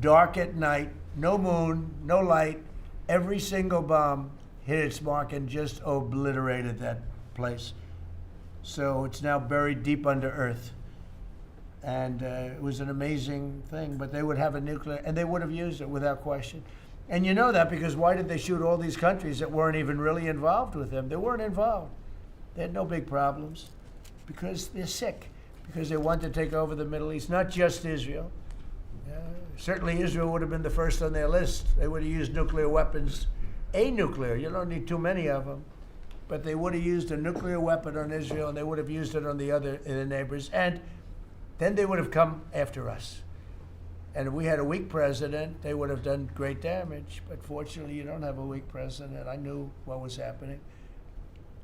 dark at night, no moon, no light. Every single bomb hit its mark and just obliterated that place. So it's now buried deep under earth. And it was an amazing thing, but they would have a nuclear, and they would have used it without question. And you know that because why did they shoot all these countries that weren't even really involved with them? They weren't involved. They had no big problems because they're sick, because they want to take over the Middle East, not just Israel. Certainly Israel would have been the first on their list. They would have used nuclear weapons, a nuclear, you don't need too many of them, but they would have used a nuclear weapon on Israel and they would have used it on the neighbors, and then they would have come after us. And if we had a weak president, they would have done great damage. But fortunately, you don't have a weak president. I knew what was happening.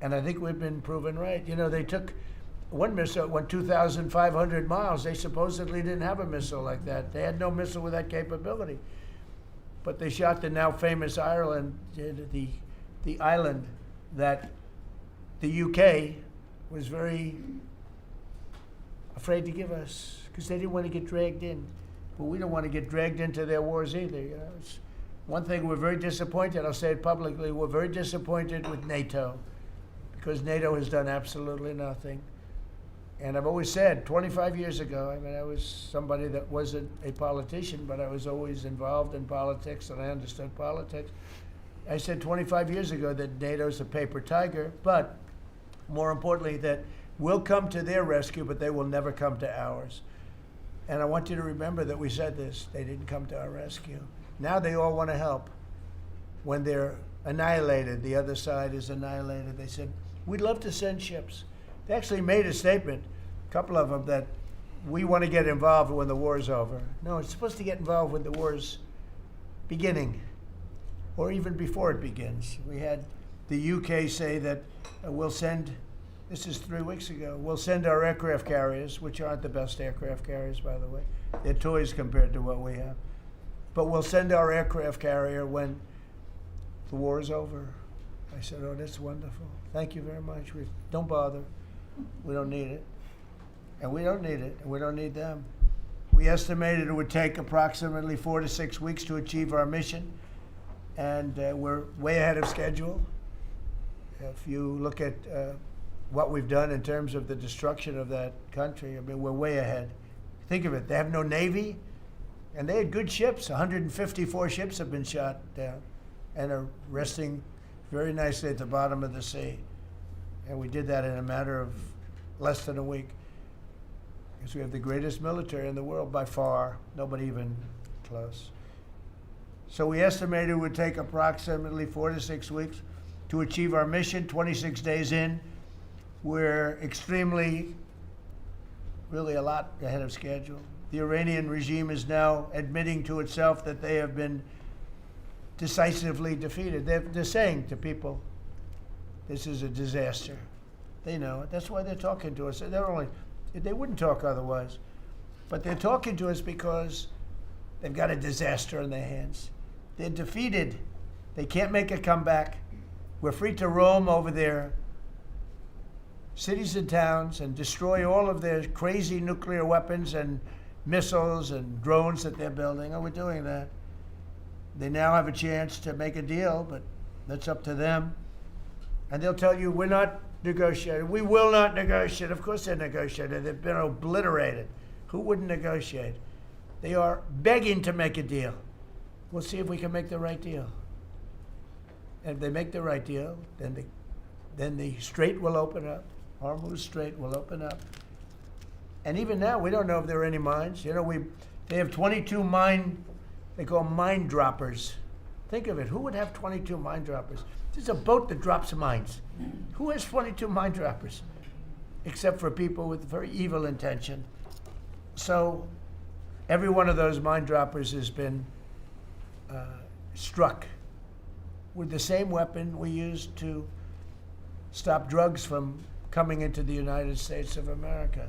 And I think we've been proven right. You know, they took one missile, went 2,500 miles. They supposedly didn't have a missile like that. They had no missile with that capability. But they shot the now famous Ireland, the island that the UK was very afraid to give us because they didn't want to get dragged in. But we don't want to get dragged into their wars either. You know? It's one thing we're very disappointed, I'll say it publicly, we're very disappointed with NATO because NATO has done absolutely nothing. And I've always said, 25 years ago, I mean, I was somebody that wasn't a politician, but I was always involved in politics and I understood politics. I said 25 years ago that NATO's a paper tiger, but more importantly, that we'll come to their rescue, but they will never come to ours. And I want you to remember that we said this. They didn't come to our rescue. Now they all want to help. When they're annihilated, the other side is annihilated, they said, we'd love to send ships. They actually made a statement, a couple of them, that we want to get involved when the war's over. No, it's supposed to get involved when the war's beginning, or even before it begins. We had the UK say that we'll send, this is 3 weeks ago, we'll send our aircraft carriers, which aren't the best aircraft carriers, by the way. They're toys compared to what we have. But we'll send our aircraft carrier when the war is over. I said, oh, that's wonderful. Thank you very much. Don't bother. We don't need it. And we don't need it, and we don't need them. We estimated it would take approximately 4 to 6 weeks to achieve our mission, and we're way ahead of schedule. If you look at what we've done in terms of the destruction of that country, I mean, we're way ahead. Think of it, they have no Navy, and they had good ships. 154 ships have been shot down and are resting very nicely at the bottom of the sea. And we did that in a matter of less than a week. Because we have the greatest military in the world by far, nobody even close. So we estimated it would take approximately 4 to 6 weeks to achieve our mission. 26 days in, we're extremely, really a lot ahead of schedule. The Iranian regime is now admitting to itself that they have been decisively defeated. They're saying to people, this is a disaster. They know it. That's why they're talking to us. They wouldn't talk otherwise. But they're talking to us because they've got a disaster in their hands. They're defeated. They can't make a comeback. We're free to roam over their cities and towns and destroy all of their crazy nuclear weapons and missiles and drones that they're building. Oh, we're doing that. They now have a chance to make a deal, but that's up to them. And they'll tell you, we're not negotiating. We will not negotiate. Of course they're negotiating. They've been obliterated. Who wouldn't negotiate? They are begging to make a deal. We'll see if we can make the right deal. And if they make the right deal, then the strait will open up. Hormuz Strait will open up. And even now, we don't know if there are any mines. You know, they have 22 they call mine droppers. Think of it. Who would have 22 mine droppers? There's a boat that drops mines. Who has 22 mine droppers? Except for people with very evil intention. So every one of those mine droppers has been struck with the same weapon we used to stop drugs from coming into the United States of America.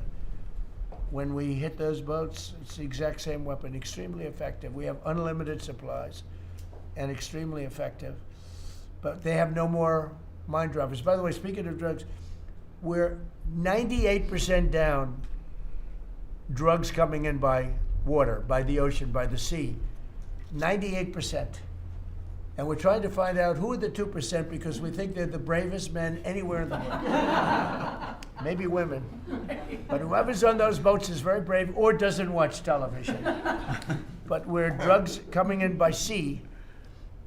When we hit those boats, it's the exact same weapon, extremely effective. We have unlimited supplies and extremely effective. But they have no more mine droppers. By the way, speaking of drugs, we're 98% down drugs coming in by water, by the ocean, by the sea. 98%. And we're trying to find out who are the 2% because we think they're the bravest men anywhere in the world. Maybe women. But whoever's on those boats is very brave or doesn't watch television. But where drugs coming in by sea,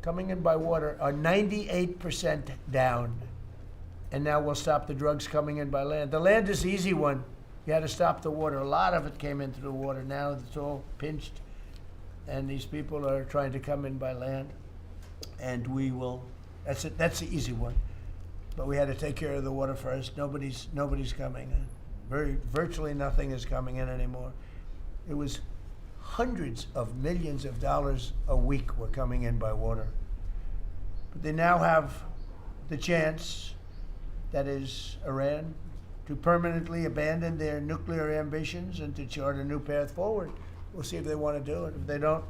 coming in by water, are 98% down. And now we'll stop the drugs coming in by land. The land is the easy one. You had to stop the water. A lot of it came in through the water. Now it's all pinched. And these people are trying to come in by land. And we will, that's it, that's the easy one. But we had to take care of the water first. Nobody's coming in. Virtually nothing is coming in anymore. It was hundreds of millions of dollars a week were coming in by water. But they now have the chance, that is Iran, to permanently abandon their nuclear ambitions and to chart a new path forward. We'll see if they want to do it. If they don't,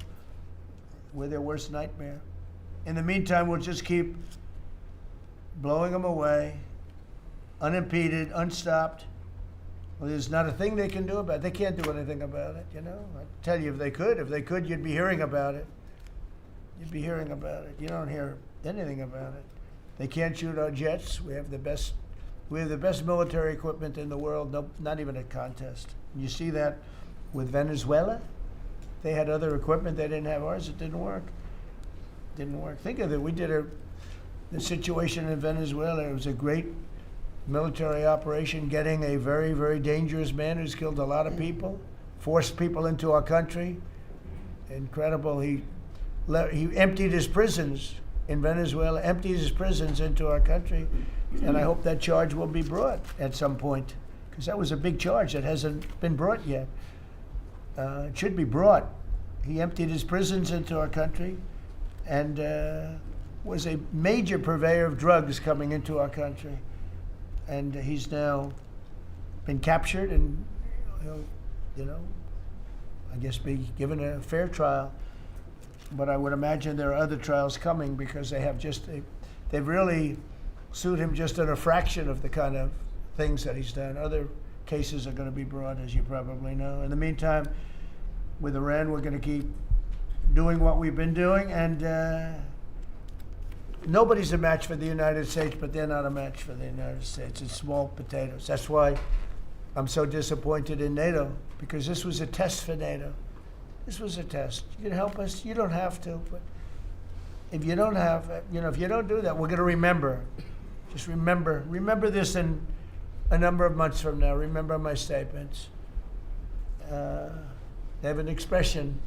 we're their worst nightmare. In the meantime, we'll just keep blowing them away, unimpeded, unstopped. Well, there's not a thing they can do about it. They can't do anything about it, you know. I tell you, if they could, you'd be hearing about it. You'd be hearing about it. You don't hear anything about it. They can't shoot our jets. We have the best military equipment in the world. No, not even a contest. You see that with Venezuela. They had other equipment. They didn't have ours. It didn't work. Didn't work. Think of it. We did the situation in Venezuela. It was a great military operation, getting a very, very dangerous man who's killed a lot of people, forced people into our country. Incredible. He emptied his prisons in Venezuela, emptied his prisons into our country, and I hope that charge will be brought at some point, because that was a big charge that hasn't been brought yet. It should be brought. He emptied his prisons into our country, and was a major purveyor of drugs coming into our country. And he's now been captured and, you know, I guess be given a fair trial. But I would imagine there are other trials coming because they've really sued him just at a fraction of the kind of things that he's done. Other cases are going to be brought, as you probably know. In the meantime, with Iran, we're going to keep doing what we've been doing, and nobody's a match for the United States, but they're not a match for the United States. It's small potatoes. That's why I'm so disappointed in NATO, because this was a test for NATO. This was a test. You can help us. You don't have to, but if you don't if you don't do that, we're going to remember. Just remember this in a number of months from now. Remember my statements. They have an expression.